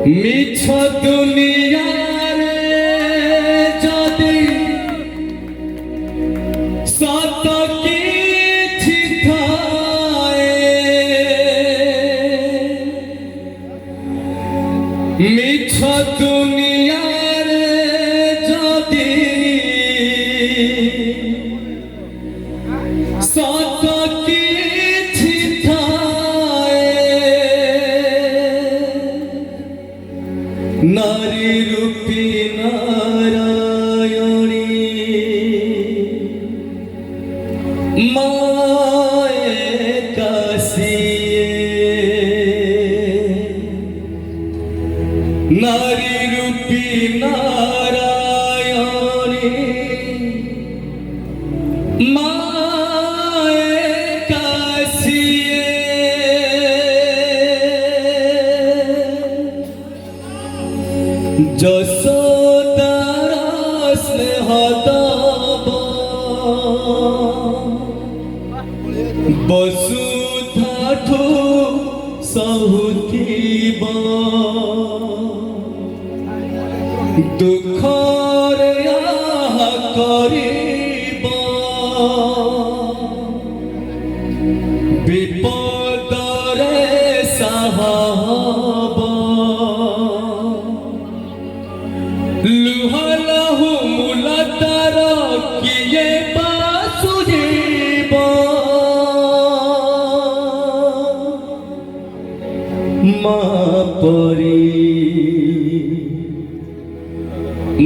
মিছ দুনিয়ারে যদি সত কিছু থাকে, মিছ দুনিয়ারে যদি সত কিছু থাকে, নারী রূপী নারায়ণী মায়ে কাশিয়ে, নারী রূপী নারায়ণী মায়ে কাশিয়ে, যশোদার স্নেহ দাব বসুধাঠু সহুথিব, দুঃখরে আহা করিব, বিপদরে সাহা হব, লুহলাহু মুলাতার কিয়ে বাসুজিব, মা পরি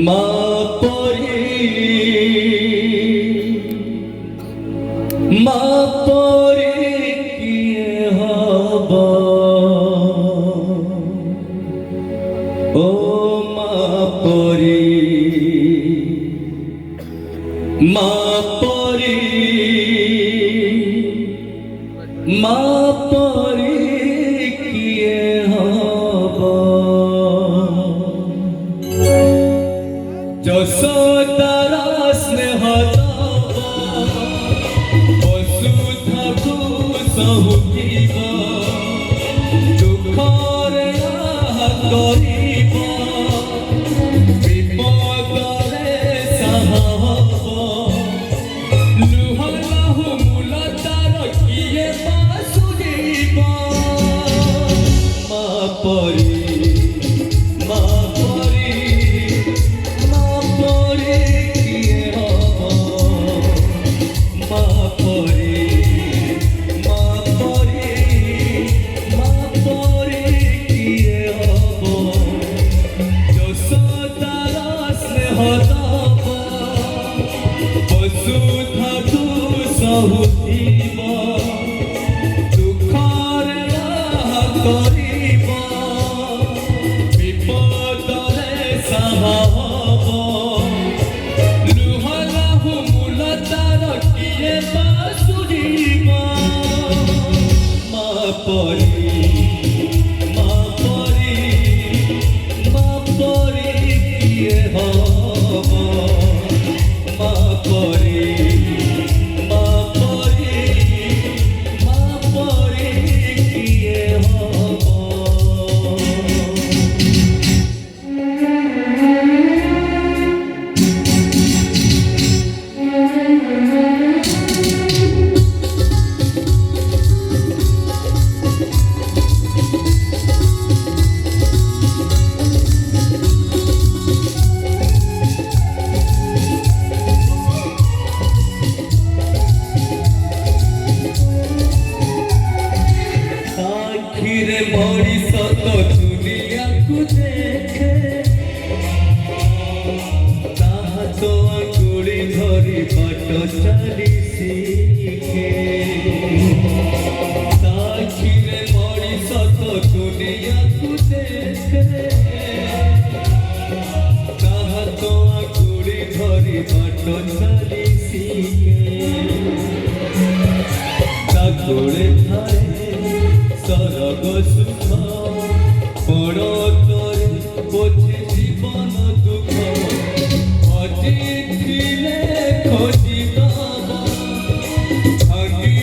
মা পরি মা পরি কিয়ে হব, ও মা পরি মা পরি মা পরি কিয়ে হব, যশোদার স্নেহ দাব বসুধাঠু সহুথিব, দুঃখরে আহা করিব, বিপদরে সাহা হব, লুহলাহু মুলাতার কিয়ে বাসুজিব, মা পরি মা পরি মা পরি কিয়ে হব, মা পরি মা পরি মা পরি কিয়ে হব, যশোদার স্নেহ দাব বসুধাঠু সহুথিব, দুঃখরে আহা করিব, বিপদরে সাহা হব, লুহলাহু মুলাতার কিয়ে বাসুজিব, মা পরি মা পরি মা পরি কিয়ে হব, মা পরি মা পরি মা পরি কিয়ে হব। আখিরে ভবিষ্যৎ দুনিয়াକୁ দেখে, তাহা তো আঙ্গুଳି ধরি বাଟ চালি শিখে, আখিরে ভবিষ্যৎ দুনিয়াକୁ দেখে, তাহা তো আঙ্গুଳି ধরি বাট চালি শিখে, তা কোলে ধারে স্বর্গ সুখ, বড় তরে বোঝে জীবন